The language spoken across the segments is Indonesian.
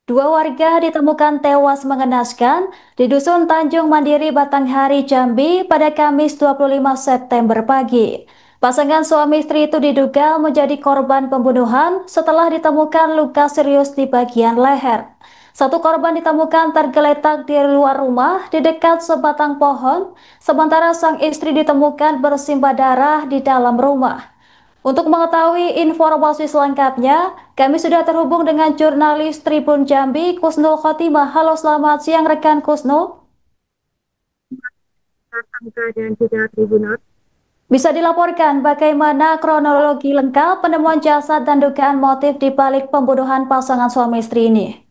Dua warga ditemukan tewas mengenaskan di Dusun Tanjung Mandiri, Batanghari, Jambi pada Kamis 25 September pagi. Pasangan suami istri itu diduga menjadi korban pembunuhan setelah ditemukan luka serius di bagian leher. Satu korban ditemukan tergeletak di luar rumah di dekat sebatang pohon, sementara sang istri ditemukan bersimbah darah di dalam rumah. Untuk mengetahui informasi selengkapnya, kami sudah terhubung dengan jurnalis Tribun Jambi, Kusnul Khotimah. Halo, selamat siang rekan Kusnul. Angka dan juga tribunal. Bisa dilaporkan bagaimana kronologi lengkap penemuan jasad dan dugaan motif di balik pembunuhan pasangan suami istri ini?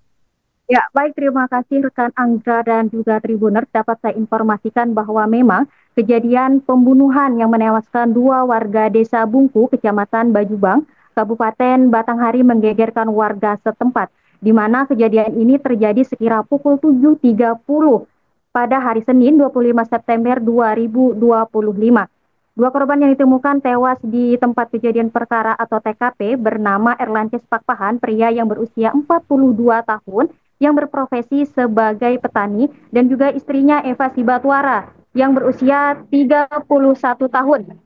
Ya, baik, terima kasih rekan Angga dan juga Tribuners. Dapat saya informasikan bahwa memang kejadian pembunuhan yang menewaskan dua warga desa Bungku, Kecamatan Bajubang, Kabupaten Batanghari menggegerkan warga setempat, di mana kejadian ini terjadi sekira pukul 7.30 pada hari Senin 25 September 2025. Dua korban yang ditemukan tewas di tempat kejadian perkara atau TKP bernama Erlances Pakpahan, pria yang berusia 42 tahun, yang berprofesi sebagai petani, dan juga istrinya Eva Sibatwara yang berusia 31 tahun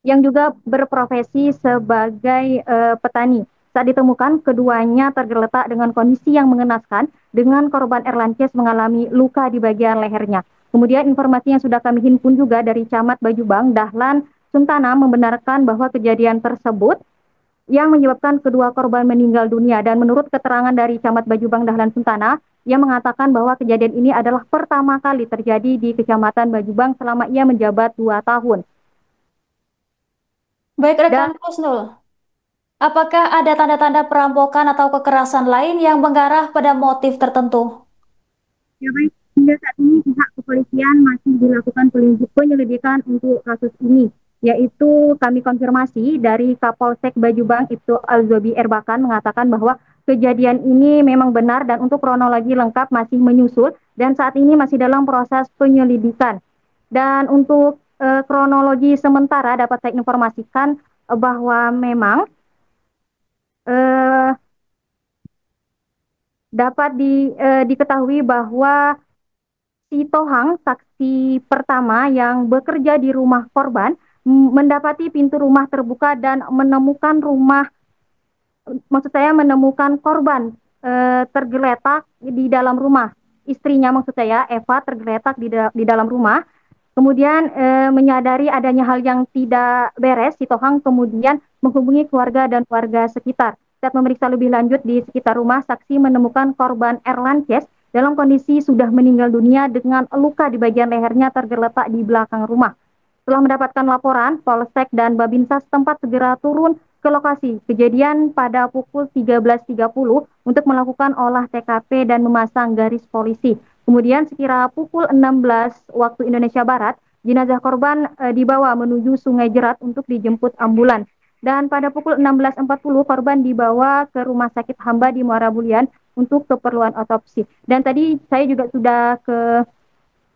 yang juga berprofesi sebagai petani. Saat ditemukan, keduanya tergeletak dengan kondisi yang mengenaskan, dengan korban Erlances mengalami luka di bagian lehernya. Kemudian informasi yang sudah kami himpun juga dari Camat Bajubang, Dahlan Suntana, membenarkan bahwa kejadian tersebut yang menyebabkan kedua korban meninggal dunia. Dan menurut keterangan dari Camat Bajubang Dahlan Suntana, ia mengatakan bahwa kejadian ini adalah pertama kali terjadi di Kecamatan Bajubang selama ia menjabat 2 tahun. Baik Dan rekan Kusnul, apakah ada tanda-tanda perampokan atau kekerasan lain yang mengarah pada motif tertentu? ya baik, hingga saat ini pihak kepolisian masih dilakukan penyelidikan untuk kasus ini, yaitu kami konfirmasi dari Kapolsek Bajubang Ibtu Alzobi Erbakan mengatakan bahwa kejadian ini memang benar dan untuk kronologi lengkap masih menyusul dan saat ini masih dalam proses penyelidikan. Dan untuk kronologi sementara dapat saya informasikan bahwa memang eh, diketahui bahwa si Tohang, saksi pertama yang bekerja di rumah korban, mendapati pintu rumah terbuka dan menemukan korban tergeletak di dalam rumah. Istrinya, maksud saya, Eva, tergeletak di dalam rumah. Kemudian menyadari adanya hal yang tidak beres, si Tohang kemudian menghubungi keluarga dan warga sekitar. Saat memeriksa lebih lanjut di sekitar rumah, saksi menemukan korban Erlances dalam kondisi sudah meninggal dunia dengan luka di bagian lehernya tergeletak di belakang rumah. Setelah mendapatkan laporan, Polsek dan Babinsa setempat segera turun ke lokasi kejadian pada pukul 13.30 untuk melakukan olah TKP dan memasang garis polisi. Kemudian sekira pukul 16 waktu Indonesia Barat, jenazah korban dibawa menuju Sungai Jerat untuk dijemput ambulan. Dan pada pukul 16.40 korban dibawa ke Rumah Sakit Hamba di Muara Bulian untuk keperluan otopsi. Dan tadi saya juga sudah ke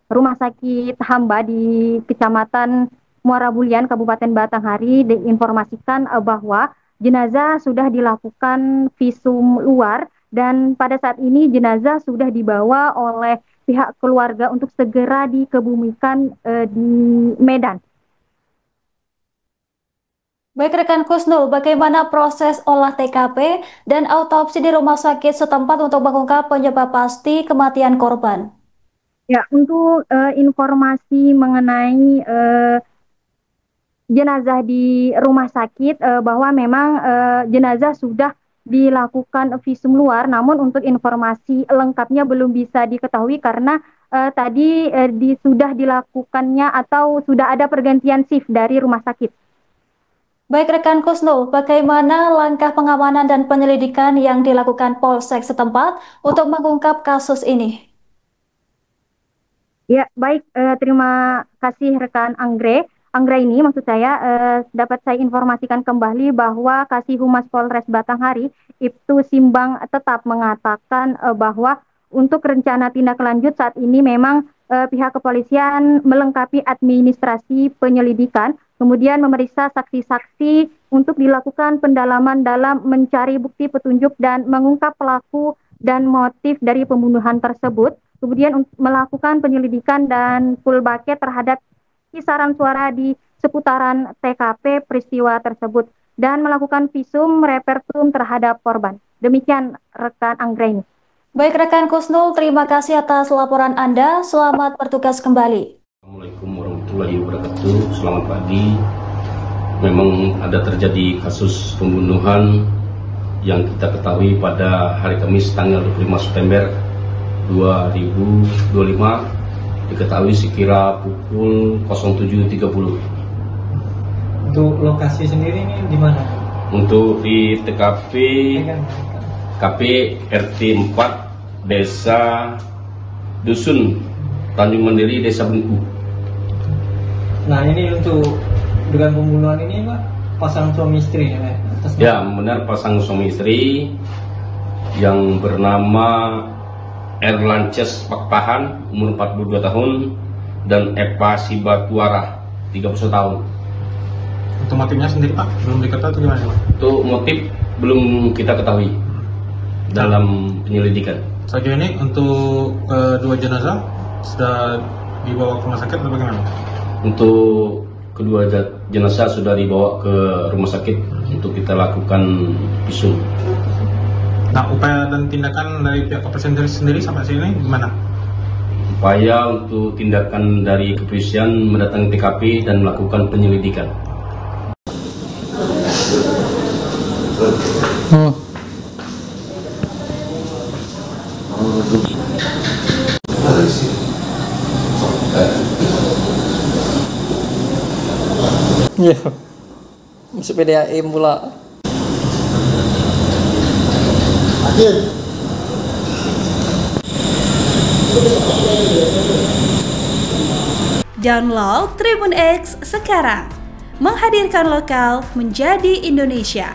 Rumah Sakit Hamba di Kecamatan Muara Bulian, Kabupaten Batanghari, diinformasikan bahwa jenazah sudah dilakukan visum luar dan pada saat ini jenazah sudah dibawa oleh pihak keluarga untuk segera dikebumikan di Medan. Baik rekan Kusnul, bagaimana proses olah TKP dan autopsi di rumah sakit setempat untuk mengungkap penyebab pasti kematian korban? Ya, untuk informasi mengenai jenazah di rumah sakit bahwa memang jenazah sudah dilakukan visum luar, namun untuk informasi lengkapnya belum bisa diketahui karena tadi sudah dilakukannya atau sudah ada pergantian shift dari rumah sakit. Baik rekan Kusnul, bagaimana langkah pengamanan dan penyelidikan yang dilakukan Polsek setempat untuk mengungkap kasus ini? Ya, baik. Terima kasih rekan Anggra ini maksud saya dapat saya informasikan kembali bahwa Kasih Humas Polres Batanghari, Ibtu Simbang tetap mengatakan bahwa untuk rencana tindak lanjut saat ini memang pihak kepolisian melengkapi administrasi penyelidikan, kemudian memeriksa saksi-saksi untuk dilakukan pendalaman dalam mencari bukti petunjuk dan mengungkap pelaku dan motif dari pembunuhan tersebut, kemudian melakukan penyelidikan dan full bucket terhadap kisaran suara di seputaran TKP peristiwa tersebut dan melakukan visum repertum terhadap korban. Demikian rekan Anggraini. Baik rekan Kusnul, terima kasih atas laporan Anda. Selamat bertugas kembali. Assalamualaikum warahmatullahi wabarakatuh. Selamat pagi. Memang ada terjadi kasus pembunuhan yang kita ketahui pada hari Kamis tanggal 25 September 2025. Diketahui sekira pukul 07.30. Untuk lokasi sendiri ini di mana? Untuk di TKP RT 4 Desa Dusun Tanjung Mandiri, Desa Bengku. Nah, ini untuk dengan pembunuhan ini Pak, pasangan suami istri ya? Ya, benar, pasangan suami istri yang bernama Erlances Pakpahan, umur 42 tahun, dan Eva Sibatuara, 31 tahun. Untuk motifnya sendiri Pak, belum diketahui atau gimana Pak? Untuk motif belum kita ketahui dalam penyelidikan. Sejauh ini untuk kedua jenazah sudah dibawa ke rumah sakit atau bagaimana? Untuk kedua jenazah sudah dibawa ke rumah sakit untuk kita lakukan visum. Nah, upaya dan tindakan dari pihak kepolisian sendiri sampai sini gimana? Upaya untuk tindakan dari kepolisian mendatangi TKP dan melakukan penyelidikan. Iya, masuk PDAM pula. Download Tribun X sekarang, menghadirkan lokal menjadi Indonesia.